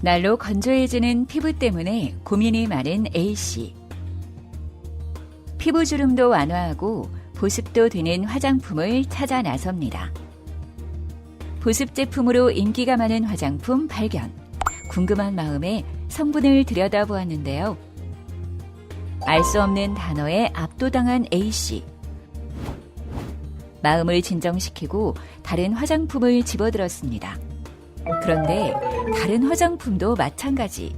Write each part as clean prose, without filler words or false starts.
날로 건조해지는 피부 때문에 고민이 많은 A씨. 피부 주름도 완화하고 보습도 되는 화장품을 찾아 나섭니다. 보습 제품으로 인기가 많은 화장품 발견. 궁금한 마음에 성분을 들여다보았는데요. 알 수 없는 단어에 압도당한 A씨. 마음을 진정시키고 다른 화장품을 집어들었습니다. 그런데 다른 화장품도 마찬가지.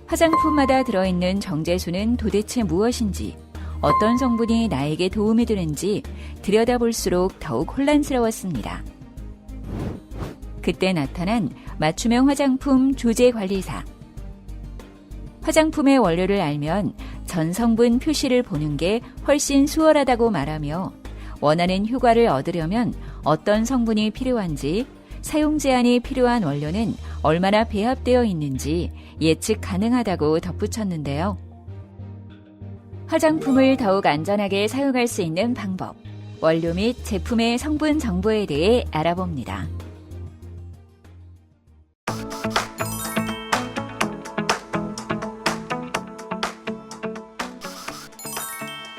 화장품마다 들어있는 정제수는 도대체 무엇인지, 어떤 성분이 나에게 도움이 되는지 들여다볼수록 더욱 혼란스러웠습니다. 그때 나타난 맞춤형 화장품 조제관리사. 화장품의 원료를 알면 전 성분 표시를 보는 게 훨씬 수월하다고 말하며 원하는 효과를 얻으려면 어떤 성분이 필요한지, 사용 제한이 필요한 원료는 얼마나 배합되어 있는지 예측 가능하다고 덧붙였는데요. 화장품을 더욱 안전하게 사용할 수 있는 방법, 원료 및 제품의 성분 정보에 대해 알아봅니다.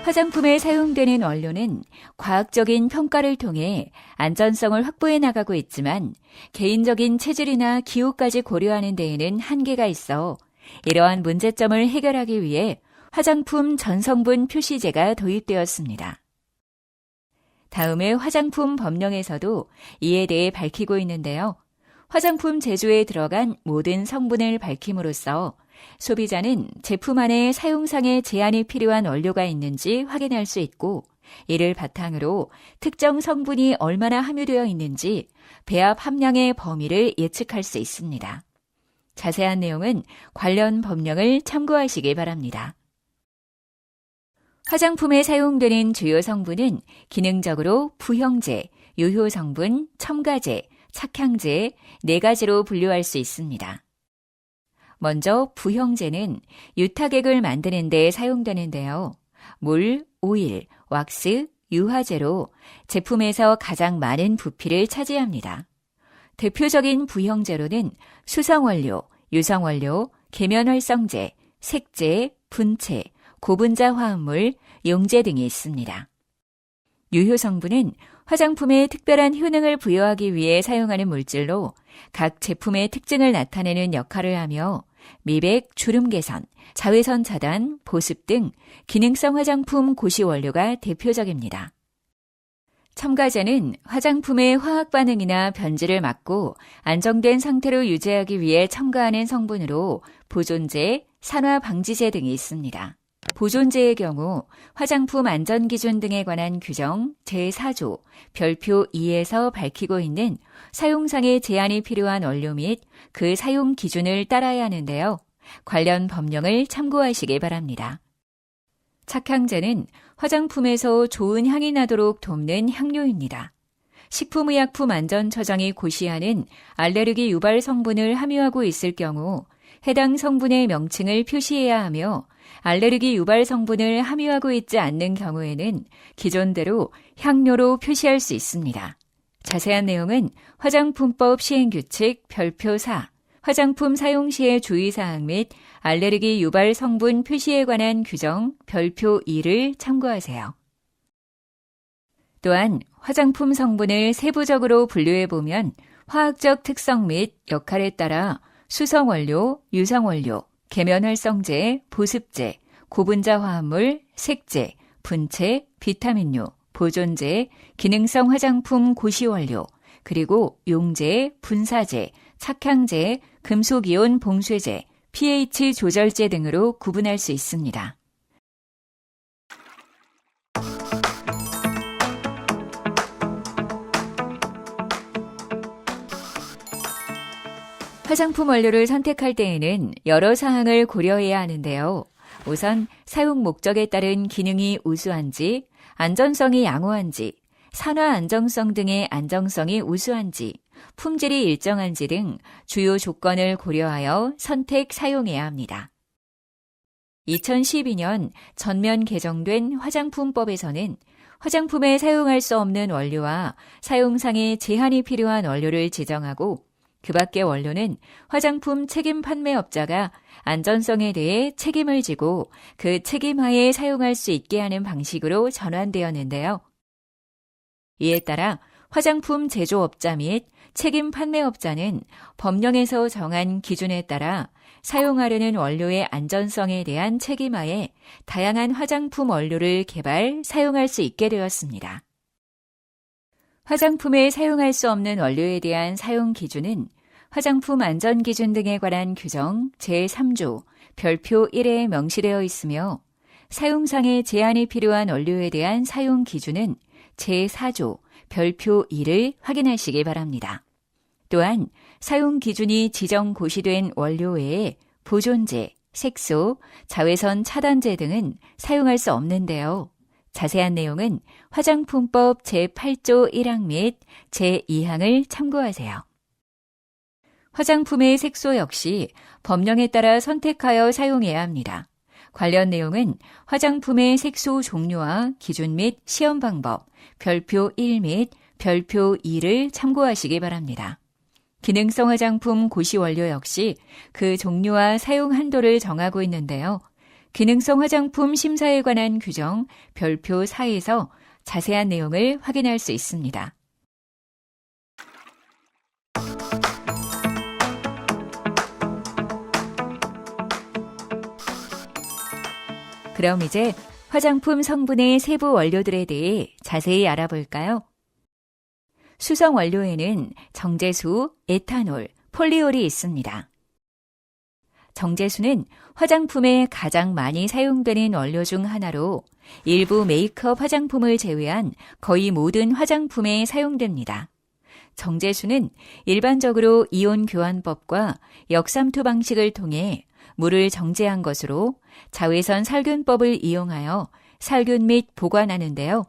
화장품에 사용되는 원료는 과학적인 평가를 통해 안전성을 확보해 나가고 있지만 개인적인 체질이나 기호까지 고려하는 데에는 한계가 있어 이러한 문제점을 해결하기 위해 화장품 전성분 표시제가 도입되었습니다. 다음에 화장품 법령에서도 이에 대해 밝히고 있는데요. 화장품 제조에 들어간 모든 성분을 밝힘으로써 소비자는 제품 안에 사용상의 제한이 필요한 원료가 있는지 확인할 수 있고, 이를 바탕으로 특정 성분이 얼마나 함유되어 있는지 배합 함량의 범위를 예측할 수 있습니다. 자세한 내용은 관련 법령을 참고하시기 바랍니다. 화장품에 사용되는 주요 성분은 기능적으로 부형제, 유효성분, 첨가제, 착향제 4가지로 분류할 수 있습니다. 먼저 부형제는 유타객을 만드는 데 사용되는데요. 물, 오일, 왁스, 유화제로 제품에서 가장 많은 부피를 차지합니다. 대표적인 부형제로는 수성원료, 유성원료, 계면활성제, 색제, 분체, 고분자 화합물, 용제 등이 있습니다. 유효성분은 화장품에 특별한 효능을 부여하기 위해 사용하는 물질로 각 제품의 특징을 나타내는 역할을 하며 미백, 주름 개선, 자외선 차단, 보습 등 기능성 화장품 고시 원료가 대표적입니다. 첨가제는 화장품의 화학 반응이나 변질을 막고 안정된 상태로 유지하기 위해 첨가하는 성분으로 보존제, 산화 방지제 등이 있습니다. 보존제의 경우 화장품 안전기준 등에 관한 규정 제4조 별표 2에서 밝히고 있는 사용상의 제한이 필요한 원료 및 그 사용 기준을 따라야 하는데요. 관련 법령을 참고하시기 바랍니다. 착향제는 화장품에서 좋은 향이 나도록 돕는 향료입니다. 식품의약품안전처장이 고시하는 알레르기 유발 성분을 함유하고 있을 경우 해당 성분의 명칭을 표시해야 하며 알레르기 유발 성분을 함유하고 있지 않는 경우에는 기존대로 향료로 표시할 수 있습니다. 자세한 내용은 화장품법 시행규칙 별표 4, 화장품 사용 시의 주의사항 및 알레르기 유발 성분 표시에 관한 규정 별표 2를 참고하세요. 또한 화장품 성분을 세부적으로 분류해보면 화학적 특성 및 역할에 따라 수성원료, 유성원료, 계면활성제, 보습제, 고분자 화합물, 색제, 분체, 비타민류, 보존제, 기능성 화장품 고시원료, 그리고 용제, 분사제, 착향제, 금속이온 봉쇄제, pH 조절제 등으로 구분할 수 있습니다. 화장품 원료를 선택할 때에는 여러 사항을 고려해야 하는데요. 우선 사용 목적에 따른 기능이 우수한지, 안전성이 양호한지, 산화 안정성 등의 안정성이 우수한지, 품질이 일정한지 등 주요 조건을 고려하여 선택 사용해야 합니다. 2012년 전면 개정된 화장품법에서는 화장품에 사용할 수 없는 원료와 사용상의 제한이 필요한 원료를 지정하고 그 밖의 원료는 화장품 책임 판매업자가 안전성에 대해 책임을 지고 그 책임하에 사용할 수 있게 하는 방식으로 전환되었는데요. 이에 따라 화장품 제조업자 및 책임 판매업자는 법령에서 정한 기준에 따라 사용하려는 원료의 안전성에 대한 책임하에 다양한 화장품 원료를 개발, 사용할 수 있게 되었습니다. 화장품에 사용할 수 없는 원료에 대한 사용 기준은 화장품 안전기준 등에 관한 규정 제3조 별표 1에 명시되어 있으며 사용상의 제한이 필요한 원료에 대한 사용 기준은 제4조 별표 2를 확인하시기 바랍니다. 또한 사용 기준이 지정 고시된 원료 외에 보존제, 색소, 자외선 차단제 등은 사용할 수 없는데요. 자세한 내용은 화장품법 제8조 1항 및 제2항을 참고하세요. 화장품의 색소 역시 법령에 따라 선택하여 사용해야 합니다. 관련 내용은 화장품의 색소 종류와 기준 및 시험 방법, 별표 1 및 별표 2를 참고하시기 바랍니다. 기능성 화장품 고시 원료 역시 그 종류와 사용 한도를 정하고 있는데요. 기능성 화장품 심사에 관한 규정 별표 4에서 자세한 내용을 확인할 수 있습니다. 그럼 이제 화장품 성분의 세부 원료들에 대해 자세히 알아볼까요? 수성 원료에는 정제수, 에탄올, 폴리올이 있습니다. 정제수는 화장품에 가장 많이 사용되는 원료 중 하나로 일부 메이크업 화장품을 제외한 거의 모든 화장품에 사용됩니다. 정제수는 일반적으로 이온 교환법과 역삼투 방식을 통해 물을 정제한 것으로 자외선 살균법을 이용하여 살균 및 보관하는데요.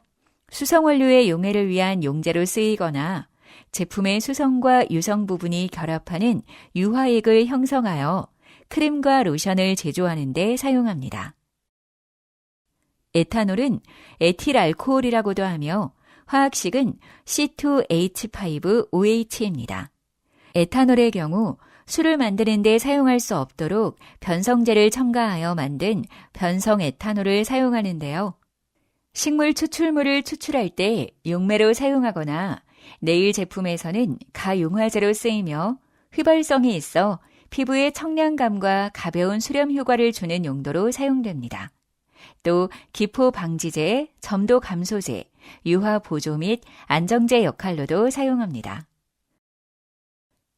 수성원료의 용해를 위한 용제로 쓰이거나 제품의 수성과 유성 부분이 결합하는 유화액을 형성하여 크림과 로션을 제조하는 데 사용합니다. 에탄올은 에틸알코올이라고도 하며 화학식은 C2H5OH입니다. 에탄올의 경우 술을 만드는 데 사용할 수 없도록 변성제를 첨가하여 만든 변성 에탄올을 사용하는데요. 식물 추출물을 추출할 때 용매로 사용하거나 네일 제품에서는 가용화제로 쓰이며 휘발성이 있어 피부에 청량감과 가벼운 수렴 효과를 주는 용도로 사용됩니다. 또 기포 방지제, 점도 감소제, 유화 보조 및 안정제 역할로도 사용합니다.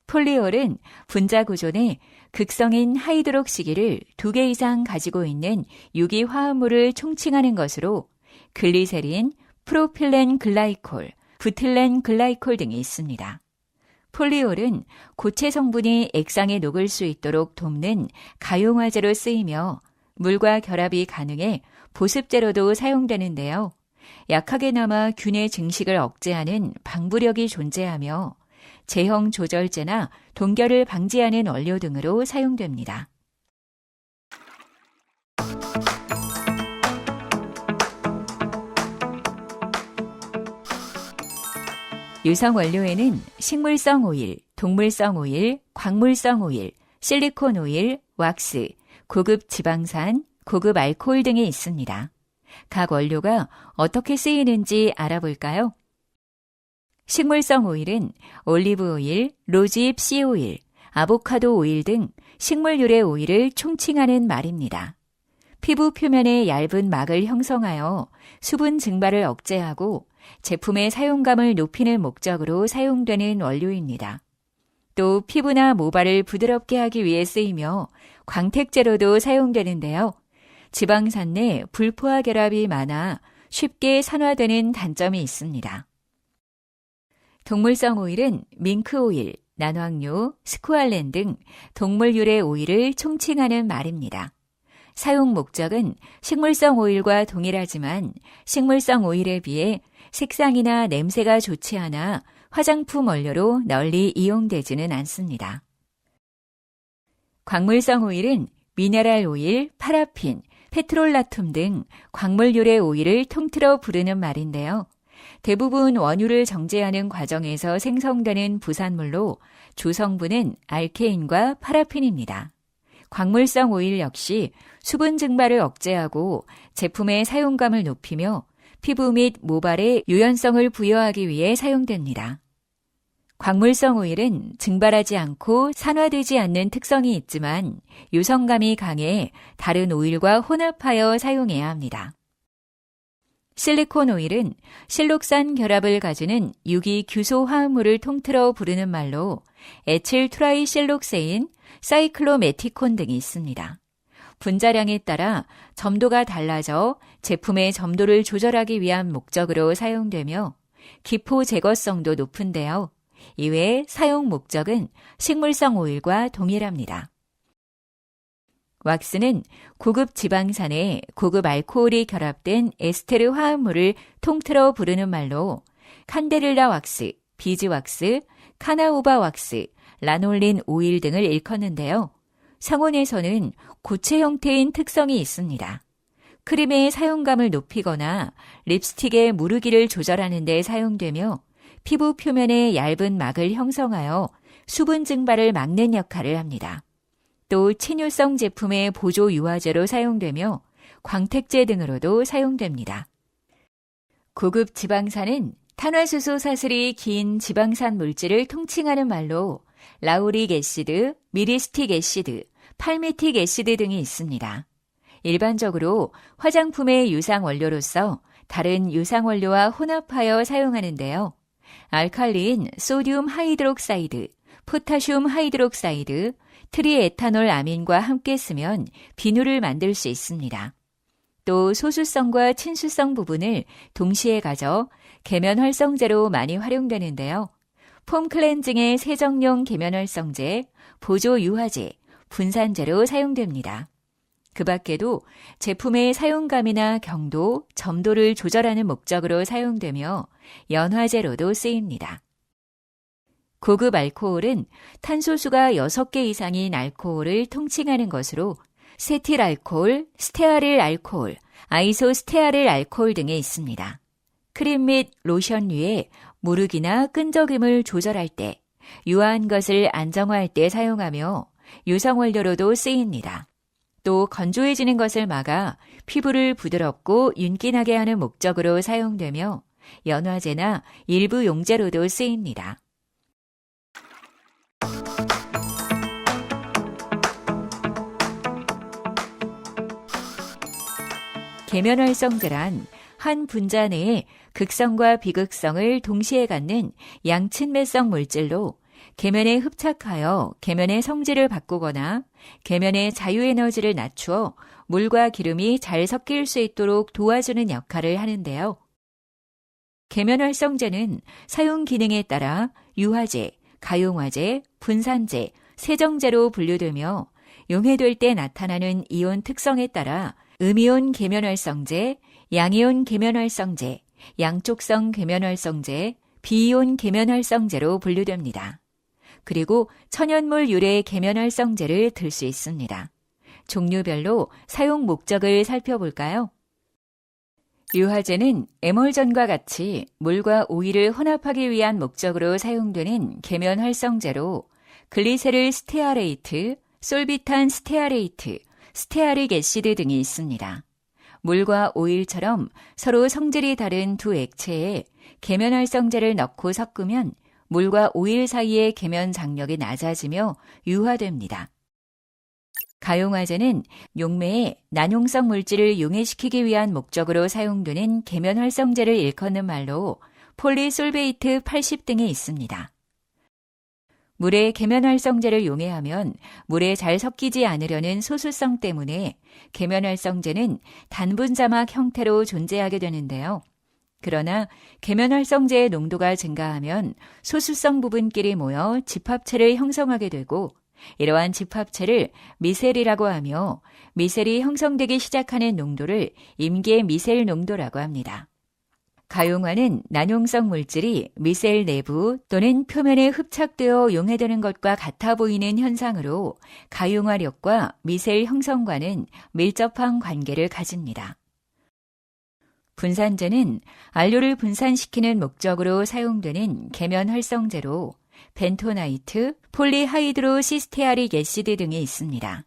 폴리올은 분자 구조 내 극성인 하이드록시기를 2개 이상 가지고 있는 유기 화합물을 총칭하는 것으로 글리세린, 프로필렌 글라이콜, 부틸렌 글라이콜 등이 있습니다. 폴리올은 고체 성분이 액상에 녹을 수 있도록 돕는 가용화제로 쓰이며 물과 결합이 가능해 보습제로도 사용되는데요. 약하게 남아 균의 증식을 억제하는 방부력이 존재하며 제형 조절제나 동결을 방지하는 원료 등으로 사용됩니다. 유성 원료에는 식물성 오일, 동물성 오일, 광물성 오일, 실리콘 오일, 왁스, 고급 지방산, 고급 알코올 등이 있습니다. 각 원료가 어떻게 쓰이는지 알아볼까요? 식물성 오일은 올리브 오일, 로즈잎 씨 오일, 아보카도 오일 등 식물 유래 오일을 총칭하는 말입니다. 피부 표면에 얇은 막을 형성하여 수분 증발을 억제하고 제품의 사용감을 높이는 목적으로 사용되는 원료입니다. 또 피부나 모발을 부드럽게 하기 위해 쓰이며 광택제로도 사용되는데요. 지방산 내 불포화 결합이 많아 쉽게 산화되는 단점이 있습니다. 동물성 오일은 밍크 오일, 난황류, 스쿠알렌 등 동물 유래 오일을 총칭하는 말입니다. 사용 목적은 식물성 오일과 동일하지만 식물성 오일에 비해 색상이나 냄새가 좋지 않아 화장품 원료로 널리 이용되지는 않습니다. 광물성 오일은 미네랄 오일, 파라핀, 페트롤라툼 등 광물 유래 오일을 통틀어 부르는 말인데요. 대부분 원유를 정제하는 과정에서 생성되는 부산물로 주성분은 알케인과 파라핀입니다. 광물성 오일 역시 수분 증발을 억제하고 제품의 사용감을 높이며 피부 및 모발에 유연성을 부여하기 위해 사용됩니다. 광물성 오일은 증발하지 않고 산화되지 않는 특성이 있지만 유성감이 강해 다른 오일과 혼합하여 사용해야 합니다. 실리콘 오일은 실록산 결합을 가지는 유기 규소 화합물을 통틀어 부르는 말로 에틸 트라이실록세인, 사이클로메티콘 등이 있습니다. 분자량에 따라 점도가 달라져 제품의 점도를 조절하기 위한 목적으로 사용되며 기포 제거성도 높은데요. 이외에 사용 목적은 식물성 오일과 동일합니다. 왁스는 고급 지방산에 고급 알코올이 결합된 에스테르 화합물을 통틀어 부르는 말로 칸데릴라 왁스, 비즈 왁스, 카나우바 왁스, 라놀린 오일 등을 일컫는데요. 상온에서는 고체 형태인 특성이 있습니다. 크림의 사용감을 높이거나 립스틱의 무르기를 조절하는 데 사용되며 피부 표면에 얇은 막을 형성하여 수분 증발을 막는 역할을 합니다. 또 친유성 제품의 보조 유화제로 사용되며 광택제 등으로도 사용됩니다. 고급 지방산은 탄화수소 사슬이 긴 지방산 물질을 통칭하는 말로 라우릭 애시드, 미리스틱 애시드, 팔미틱 애시드 등이 있습니다. 일반적으로 화장품의 유상 원료로서 다른 유상 원료와 혼합하여 사용하는데요. 알칼리인 소듐 하이드록사이드, 포타슘 하이드록사이드, 트리에탄올 아민과 함께 쓰면 비누를 만들 수 있습니다. 또 소수성과 친수성 부분을 동시에 가져 계면 활성제로 많이 활용되는데요. 폼 클렌징의 세정용 계면 활성제, 보조 유화제, 분산제로 사용됩니다. 그 밖에도 제품의 사용감이나 경도, 점도를 조절하는 목적으로 사용되며 연화제로도 쓰입니다. 고급 알코올은 탄소수가 6개 이상인 알코올을 통칭하는 것으로 세틸 알코올, 스테아릴 알코올, 아이소스테아릴 알코올 등에 있습니다. 크림 및 로션류에 무르기나 끈적임을 조절할 때, 유화한 것을 안정화할 때 사용하며 유성원료로도 쓰입니다. 또 건조해지는 것을 막아 피부를 부드럽고 윤기나게 하는 목적으로 사용되며 연화제나 일부 용제로도 쓰입니다. 계면활성제란 한 분자 내에 극성과 비극성을 동시에 갖는 양친매성 물질로 계면에 흡착하여 계면의 성질을 바꾸거나 계면의 자유에너지를 낮추어 물과 기름이 잘 섞일 수 있도록 도와주는 역할을 하는데요. 계면활성제는 사용 기능에 따라 유화제, 가용화제, 분산제, 세정제로 분류되며 용해될 때 나타나는 이온 특성에 따라 음이온 계면활성제, 양이온 계면활성제, 양쪽성 계면활성제, 비이온 계면활성제로 분류됩니다. 그리고 천연물 유래 계면활성제를 들 수 있습니다. 종류별로 사용 목적을 살펴볼까요? 유화제는 에몰전과 같이 물과 오일을 혼합하기 위한 목적으로 사용되는 계면활성제로 글리세릴 스테아레이트, 솔비탄 스테아레이트, 스테아릭 애시드 등이 있습니다. 물과 오일처럼 서로 성질이 다른 두 액체에 계면활성제를 넣고 섞으면 물과 오일 사이의 계면 장력이 낮아지며 유화됩니다. 가용화제는 용매에 난용성 물질을 용해시키기 위한 목적으로 사용되는 계면활성제를 일컫는 말로 폴리솔베이트 80 등이 있습니다. 물에 계면활성제를 용해하면 물에 잘 섞이지 않으려는 소수성 때문에 계면활성제는 단분자막 형태로 존재하게 되는데요. 그러나 계면활성제의 농도가 증가하면 소수성 부분끼리 모여 집합체를 형성하게 되고 이러한 집합체를 미셀이라고 하며 미셀이 형성되기 시작하는 농도를 임계 미셀 농도라고 합니다. 가용화는 난용성 물질이 미셀 내부 또는 표면에 흡착되어 용해되는 것과 같아 보이는 현상으로 가용화력과 미셀 형성과는 밀접한 관계를 가집니다. 분산제는 안료를 분산시키는 목적으로 사용되는 계면 활성제로 벤토나이트, 폴리하이드로시스테아릭 애시드 등이 있습니다.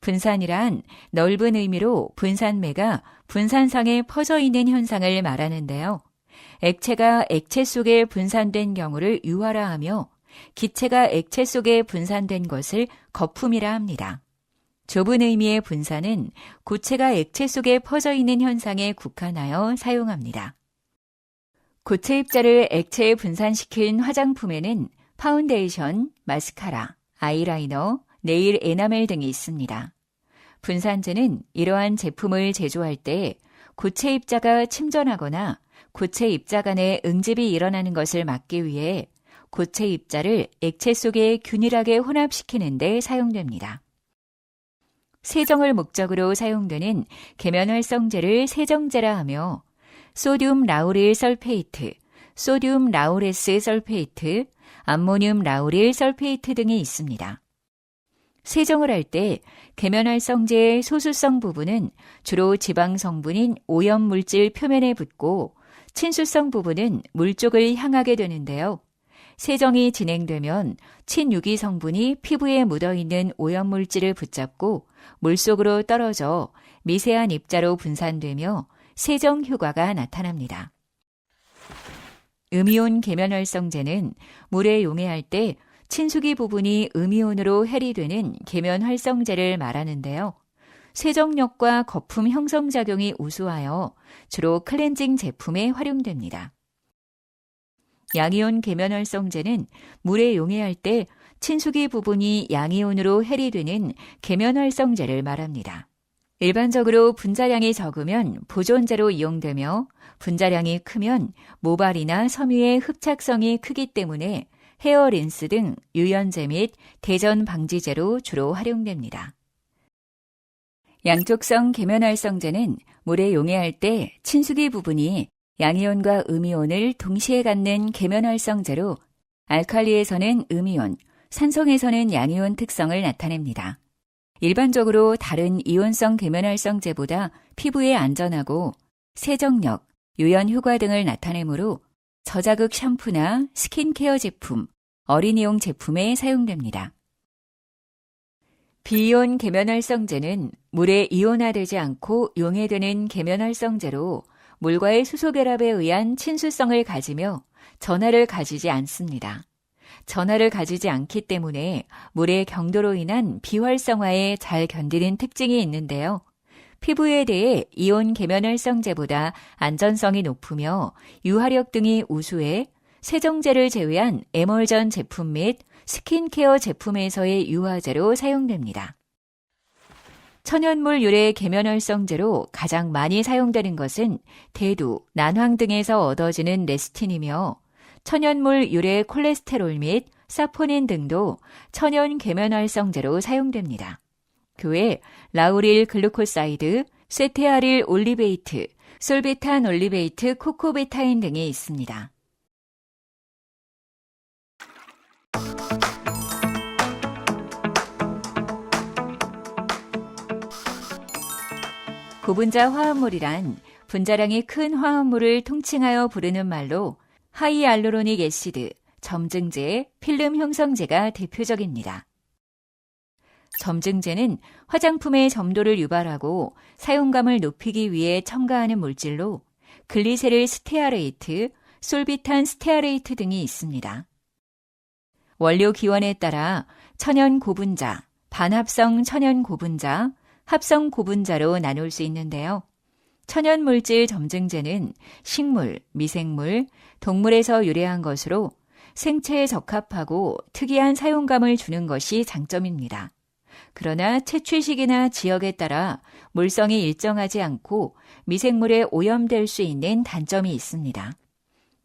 분산이란 넓은 의미로 분산매가 분산상에 퍼져 있는 현상을 말하는데요. 액체가 액체 속에 분산된 경우를 유화라하며 기체가 액체 속에 분산된 것을 거품이라 합니다. 좁은 의미의 분산은 고체가 액체 속에 퍼져 있는 현상에 국한하여 사용합니다. 고체 입자를 액체에 분산시킨 화장품에는 파운데이션, 마스카라, 아이라이너, 네일 에나멜 등이 있습니다. 분산제는 이러한 제품을 제조할 때 고체 입자가 침전하거나 고체 입자 간의 응집이 일어나는 것을 막기 위해 고체 입자를 액체 속에 균일하게 혼합시키는 데 사용됩니다. 세정을 목적으로 사용되는 계면활성제를 세정제라 하며 소듐 라우릴 설페이트, 소듐 라우레스 설페이트, 암모늄 라우릴 설페이트 등이 있습니다. 세정을 할 때 계면활성제의 소수성 부분은 주로 지방 성분인 오염물질 표면에 붙고 친수성 부분은 물 쪽을 향하게 되는데요. 세정이 진행되면 친유기 성분이 피부에 묻어있는 오염물질을 붙잡고 물속으로 떨어져 미세한 입자로 분산되며 세정 효과가 나타납니다. 음이온 계면활성제는 물에 용해할 때 친수기 부분이 음이온으로 해리되는 계면활성제를 말하는데요. 세정력과 거품 형성작용이 우수하여 주로 클렌징 제품에 활용됩니다. 양이온 계면활성제는 물에 용해할 때 친수기 부분이 양이온으로 해리되는 계면활성제를 말합니다. 일반적으로 분자량이 적으면 보존제로 이용되며 분자량이 크면 모발이나 섬유의 흡착성이 크기 때문에 헤어 린스 등 유연제 및 대전 방지제로 주로 활용됩니다. 양쪽성 계면활성제는 물에 용해할 때 친수기 부분이 양이온과 음이온을 동시에 갖는 계면활성제로 알칼리에서는 음이온, 산성에서는 양이온 특성을 나타냅니다. 일반적으로 다른 이온성 계면활성제보다 피부에 안전하고 세정력, 유연 효과 등을 나타내므로 저자극 샴푸나 스킨케어 제품, 어린이용 제품에 사용됩니다. 비이온 계면활성제는 물에 이온화되지 않고 용해되는 계면활성제로 물과의 수소 결합에 의한 친수성을 가지며 전하를 가지지 않습니다. 전하를 가지지 않기 때문에 물의 경도로 인한 비활성화에 잘 견디는 특징이 있는데요. 피부에 대해 이온 계면활성제보다 안전성이 높으며 유화력 등이 우수해 세정제를 제외한 에멀전 제품 및 스킨케어 제품에서의 유화제로 사용됩니다. 천연물 유래 계면활성제로 가장 많이 사용되는 것은 대두, 난황 등에서 얻어지는 레스틴이며 천연물 유래 콜레스테롤 및 사포닌 등도 천연 계면활성제로 사용됩니다. 그 외 라우릴 글루코사이드, 쇠테아릴 올리베이트, 솔베탄 올리베이트 코코베타인 등이 있습니다. 고분자 화합물이란 분자량이 큰 화합물을 통칭하여 부르는 말로 하이알루로닉 애시드, 점증제, 필름 형성제가 대표적입니다. 점증제는 화장품의 점도를 유발하고 사용감을 높이기 위해 첨가하는 물질로 글리세릴 스테아레이트, 솔비탄 스테아레이트 등이 있습니다. 원료 기원에 따라 천연 고분자, 반합성 천연 고분자, 합성 고분자로 나눌 수 있는데요. 천연물질 점증제는 식물, 미생물, 동물에서 유래한 것으로 생체에 적합하고 특이한 사용감을 주는 것이 장점입니다. 그러나 채취식이나 지역에 따라 물성이 일정하지 않고 미생물에 오염될 수 있는 단점이 있습니다.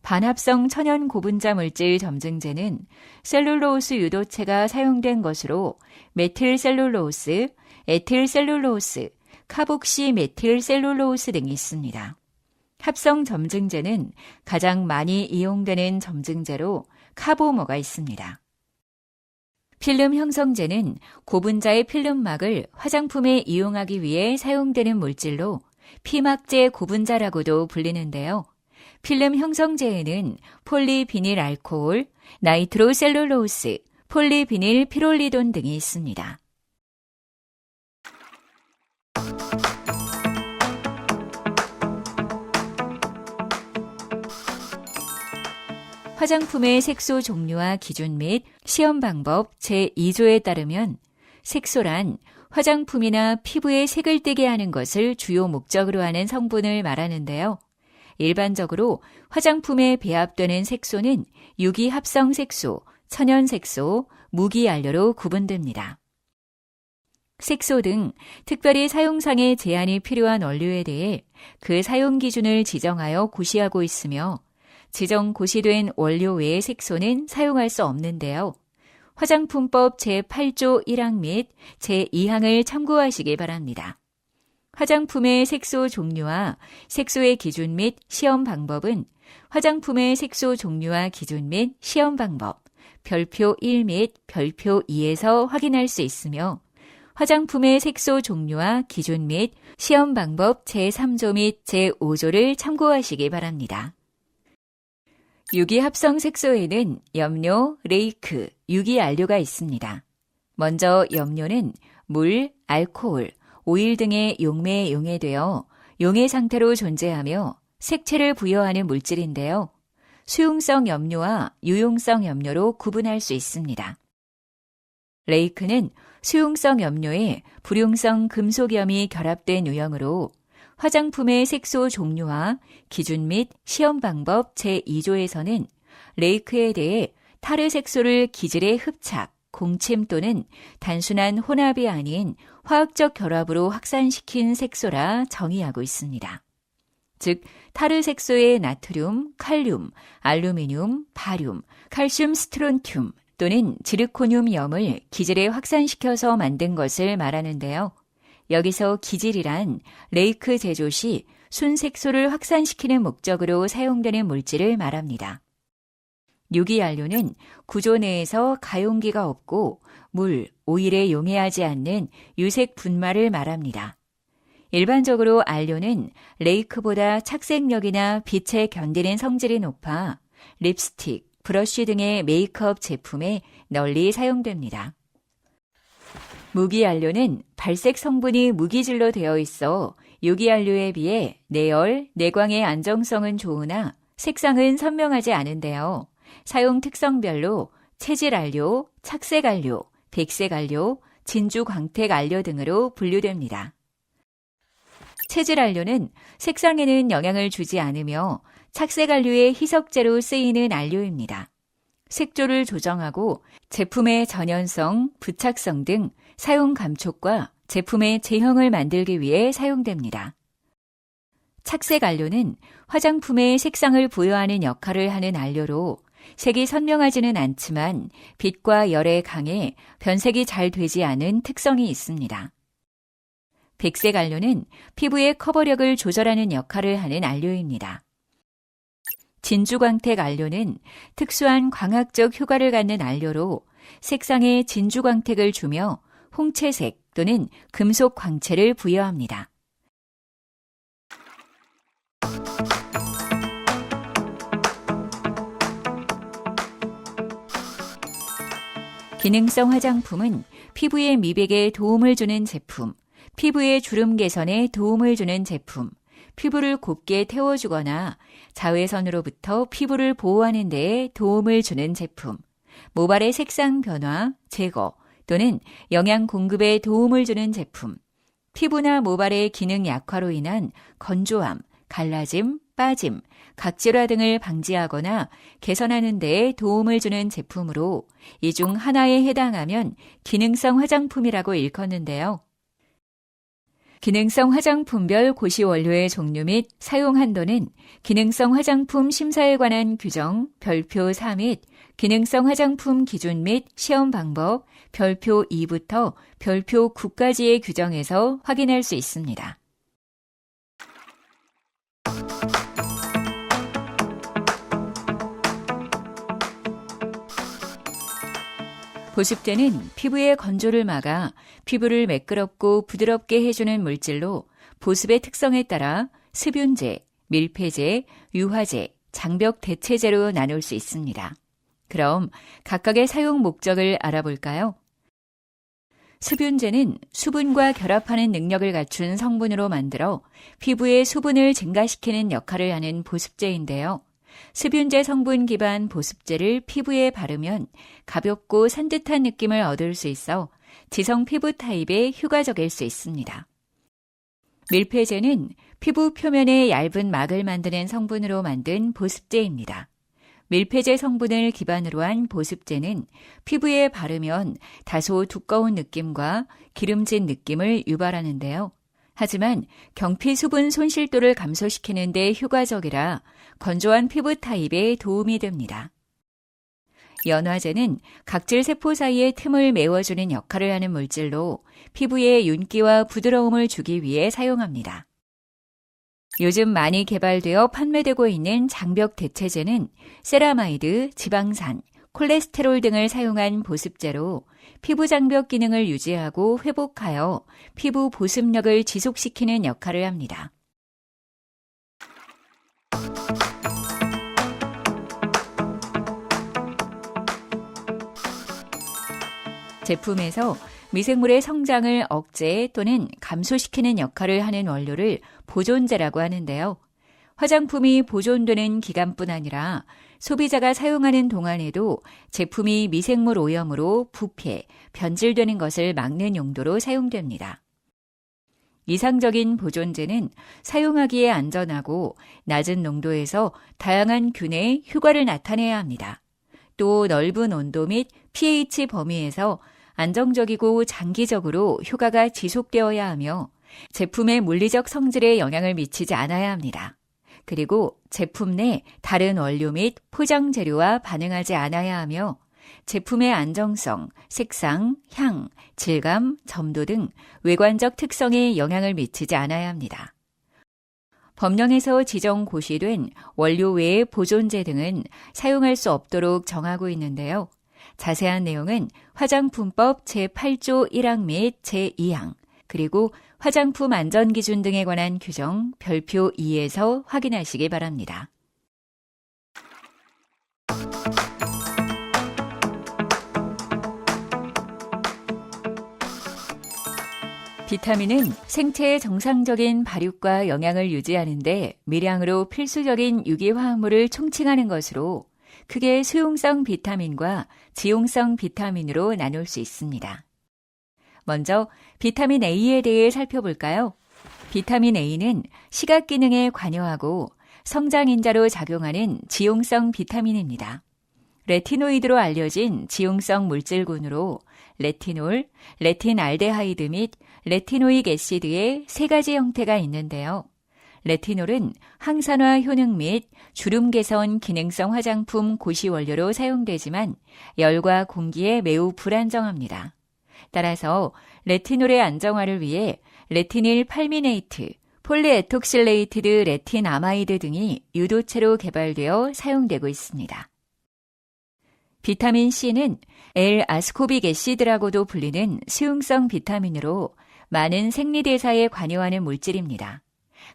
반합성 천연 고분자 물질 점증제는 셀룰로스 유도체가 사용된 것으로 메틸셀룰로스, 에틸셀룰로스, 카복시 메틸셀룰로스 등이 있습니다. 합성 점증제는 가장 많이 이용되는 점증제로 카보모가 있습니다. 필름 형성제는 고분자의 필름막을 화장품에 이용하기 위해 사용되는 물질로 피막제 고분자라고도 불리는데요. 필름 형성제에는 폴리비닐 알코올, 나이트로셀룰로스, 폴리비닐 피롤리돈 등이 있습니다. 화장품의 색소 종류와 기준 및 시험 방법 제2조에 따르면 색소란 화장품이나 피부에 색을 띠게 하는 것을 주요 목적으로 하는 성분을 말하는데요. 일반적으로 화장품에 배합되는 색소는 유기합성 색소, 천연색소, 무기연료로 구분됩니다. 색소 등 특별히 사용상의 제한이 필요한 원료에 대해 그 사용 기준을 지정하여 고시하고 있으며 지정 고시된 원료 외의 색소는 사용할 수 없는데요. 화장품법 제8조 1항 및 제2항을 참고하시기 바랍니다. 화장품의 색소 종류와 색소의 기준 및 시험 방법은 화장품의 색소 종류와 기준 및 시험 방법, 별표 1 및 별표 2에서 확인할 수 있으며 화장품의 색소 종류와 기준 및 시험 방법 제3조 및 제5조를 참고하시기 바랍니다. 유기합성 색소에는 염료, 레이크, 유기안료가 있습니다. 먼저 염료는 물, 알코올, 오일 등의 용매에 용해되어 용해 상태로 존재하며 색채를 부여하는 물질인데요. 수용성 염료와 유용성 염료로 구분할 수 있습니다. 레이크는 수용성 염료에 불용성 금속염이 결합된 유형으로 화장품의 색소 종류와 기준 및 시험 방법 제2조에서는 레이크에 대해 타르 색소를 기질의 흡착, 공침 또는 단순한 혼합이 아닌 화학적 결합으로 확산시킨 색소라 정의하고 있습니다. 즉, 타르 색소의 나트륨, 칼륨, 알루미늄, 바륨, 칼슘 스트론튬 또는 지르코늄염을 기질에 확산시켜서 만든 것을 말하는데요. 여기서 기질이란 레이크 제조 시 순색소를 확산시키는 목적으로 사용되는 물질을 말합니다. 유기안료는 구조 내에서 가용기가 없고 물, 오일에 용해하지 않는 유색 분말을 말합니다. 일반적으로 안료는 레이크보다 착색력이나 빛에 견디는 성질이 높아 립스틱, 브러쉬 등의 메이크업 제품에 널리 사용됩니다. 무기안료는 발색 성분이 무기질로 되어 있어 유기안료에 비해 내열, 내광의 안정성은 좋으나 색상은 선명하지 않은데요. 사용 특성별로 체질안료, 착색안료, 백색안료, 진주광택안료 등으로 분류됩니다. 체질안료는 색상에는 영향을 주지 않으며 착색안료의 희석제로 쓰이는 안료입니다. 색조를 조정하고 제품의 전연성, 부착성 등 사용 감촉과 제품의 제형을 만들기 위해 사용됩니다. 착색 안료는 화장품의 색상을 부여하는 역할을 하는 안료로 색이 선명하지는 않지만 빛과 열에 강해 변색이 잘 되지 않은 특성이 있습니다. 백색 안료는 피부의 커버력을 조절하는 역할을 하는 안료입니다. 진주광택 안료는 특수한 광학적 효과를 갖는 안료로 색상에 진주광택을 주며 홍채색 또는 금속 광채를 부여합니다. 기능성 화장품은 피부의 미백에 도움을 주는 제품, 피부의 주름 개선에 도움을 주는 제품, 피부를 곱게 태워주거나 자외선으로부터 피부를 보호하는 데에 도움을 주는 제품, 모발의 색상 변화, 제거 또는 영양 공급에 도움을 주는 제품, 피부나 모발의 기능 약화로 인한 건조함, 갈라짐, 빠짐, 각질화 등을 방지하거나 개선하는 데에 도움을 주는 제품으로 이 중 하나에 해당하면 기능성 화장품이라고 일컫는데요. 기능성 화장품별 고시 원료의 종류 및 사용 한도는 기능성 화장품 심사에 관한 규정 별표 4 및 기능성 화장품 기준 및 시험 방법 별표 2부터 별표 9까지의 규정에서 확인할 수 있습니다. 보습제는 피부의 건조를 막아 피부를 매끄럽고 부드럽게 해주는 물질로 보습의 특성에 따라 습윤제, 밀폐제, 유화제, 장벽 대체제로 나눌 수 있습니다. 그럼 각각의 사용 목적을 알아볼까요? 습윤제는 수분과 결합하는 능력을 갖춘 성분으로 만들어 피부의 수분을 증가시키는 역할을 하는 보습제인데요. 습윤제 성분 기반 보습제를 피부에 바르면 가볍고 산뜻한 느낌을 얻을 수 있어 지성 피부 타입에 효과적일 수 있습니다. 밀폐제는 피부 표면에 얇은 막을 만드는 성분으로 만든 보습제입니다. 밀폐제 성분을 기반으로 한 보습제는 피부에 바르면 다소 두꺼운 느낌과 기름진 느낌을 유발하는데요. 하지만 경피 수분 손실도를 감소시키는 데 효과적이라 건조한 피부 타입에 도움이 됩니다. 연화제는 각질 세포 사이의 틈을 메워주는 역할을 하는 물질로 피부에 윤기와 부드러움을 주기 위해 사용합니다. 요즘 많이 개발되어 판매되고 있는 장벽 대체제는 세라마이드, 지방산, 콜레스테롤 등을 사용한 보습제로 피부 장벽 기능을 유지하고 회복하여 피부 보습력을 지속시키는 역할을 합니다. 제품에서 미생물의 성장을 억제 또는 감소시키는 역할을 하는 원료를 보존제라고 하는데요. 화장품이 보존되는 기간뿐 아니라 소비자가 사용하는 동안에도 제품이 미생물 오염으로 부패, 변질되는 것을 막는 용도로 사용됩니다. 이상적인 보존제는 사용하기에 안전하고 낮은 농도에서 다양한 균에 효과를 나타내야 합니다. 또 넓은 온도 및 pH 범위에서 안정적이고 장기적으로 효과가 지속되어야 하며 제품의 물리적 성질에 영향을 미치지 않아야 합니다. 그리고 제품 내 다른 원료 및 포장 재료와 반응하지 않아야 하며 제품의 안정성, 색상, 향, 질감, 점도 등 외관적 특성에 영향을 미치지 않아야 합니다. 법령에서 지정 고시된 원료 외의 보존제 등은 사용할 수 없도록 정하고 있는데요. 자세한 내용은 화장품법 제8조 1항 및 제2항, 그리고 화장품 안전기준 등에 관한 규정 별표 2에서 확인하시기 바랍니다. 비타민은 생체의 정상적인 발육과 영양을 유지하는 데 미량으로 필수적인 유기화합물을 총칭하는 것으로 크게 수용성 비타민과 지용성 비타민으로 나눌 수 있습니다. 먼저 비타민 A에 대해 살펴볼까요? 비타민 A는 시각 기능에 관여하고 성장인자로 작용하는 지용성 비타민입니다. 레티노이드로 알려진 지용성 물질군으로 레티놀, 레틴알데하이드 및 레티노익 애시드의 세 가지 형태가 있는데요. 레티놀은 항산화 효능 및 주름 개선 기능성 화장품 고시 원료로 사용되지만 열과 공기에 매우 불안정합니다. 따라서 레티놀의 안정화를 위해 레티닐 팔미네이트, 폴리에톡실레이티드 레틴아마이드 등이 유도체로 개발되어 사용되고 있습니다. 비타민 C는 L-아스코빅 애시드라고도 불리는 수용성 비타민으로 많은 생리대사에 관여하는 물질입니다.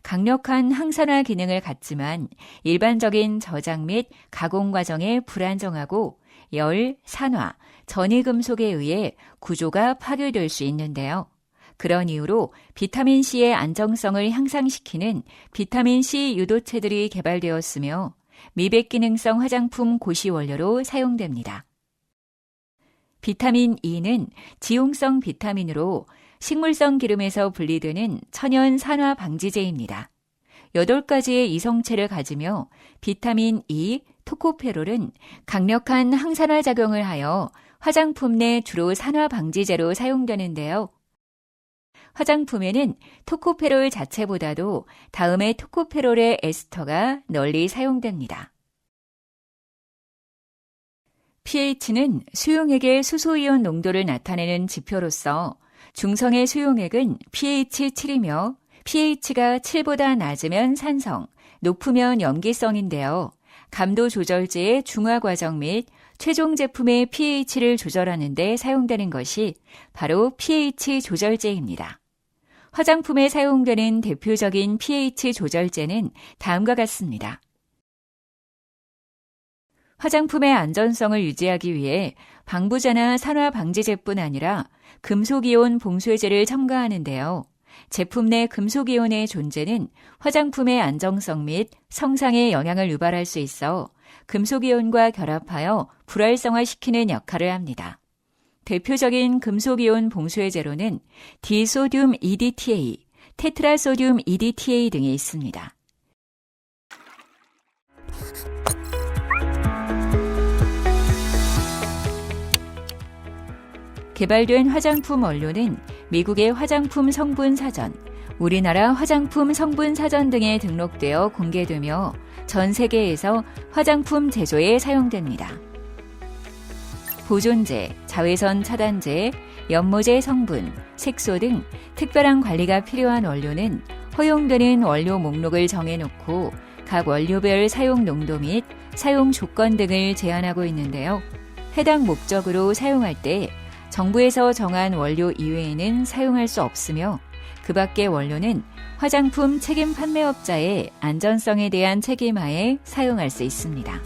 강력한 항산화 기능을 갖지만 일반적인 저장 및 가공 과정에 불안정하고 열, 산화, 전이금속에 의해 구조가 파괴될 수 있는데요. 그런 이유로 비타민C의 안정성을 향상시키는 비타민C 유도체들이 개발되었으며 미백 기능성 화장품 고시 원료로 사용됩니다. 비타민 E는 지용성 비타민으로 식물성 기름에서 분리되는 천연 산화 방지제입니다. 8가지의 이성체를 가지며 비타민 E, 토코페롤은 강력한 항산화 작용을 하여 화장품 내 주로 산화 방지제로 사용되는데요. 화장품에는 토코페롤 자체보다도 다음에 토코페롤의 에스터가 널리 사용됩니다. pH는 수용액의 수소이온 농도를 나타내는 지표로서 중성의 수용액은 pH 7이며 pH가 7보다 낮으면 산성, 높으면 염기성인데요. 감도 조절제의 중화 과정 및 최종 제품의 pH를 조절하는 데 사용되는 것이 바로 pH 조절제입니다. 화장품에 사용되는 대표적인 pH 조절제는 다음과 같습니다. 화장품의 안전성을 유지하기 위해 방부제나 산화방지제뿐 아니라 금속이온 봉쇄제를 첨가하는데요. 제품 내 금속이온의 존재는 화장품의 안정성 및 성상에 영향을 유발할 수 있어 금속이온과 결합하여 불활성화시키는 역할을 합니다. 대표적인 금속이온 봉쇄제로는 디소듐 EDTA, 테트라소듐 EDTA 등이 있습니다. 개발된 화장품 원료는 미국의 화장품 성분 사전, 우리나라 화장품 성분 사전 등에 등록되어 공개되며 전 세계에서 화장품 제조에 사용됩니다. 보존제, 자외선 차단제, 연모제 성분, 색소 등 특별한 관리가 필요한 원료는 허용되는 원료 목록을 정해놓고 각 원료별 사용 농도 및 사용 조건 등을 제한하고 있는데요. 해당 목적으로 사용할 때 정부에서 정한 원료 이외에는 사용할 수 없으며 그 밖의 원료는 화장품 책임 판매업자의 안전성에 대한 책임하에 사용할 수 있습니다.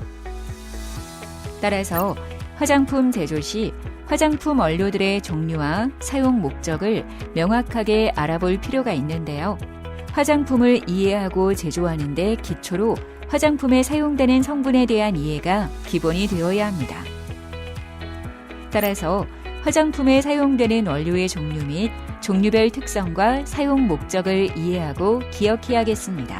따라서 화장품 제조 시 화장품 원료들의 종류와 사용 목적을 명확하게 알아볼 필요가 있는데요. 화장품을 이해하고 제조하는 데 기초로 화장품에 사용되는 성분에 대한 이해가 기본이 되어야 합니다. 따라서 화장품에 사용되는 원료의 종류 및 종류별 특성과 사용 목적을 이해하고 기억해야겠습니다.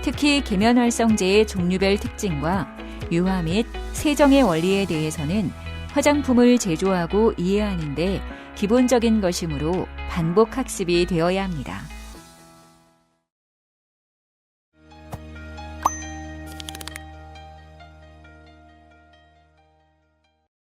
특히 계면활성제의 종류별 특징과 유화 및 세정의 원리에 대해서는 화장품을 제조하고 이해하는 데 기본적인 것이므로 반복 학습이 되어야 합니다.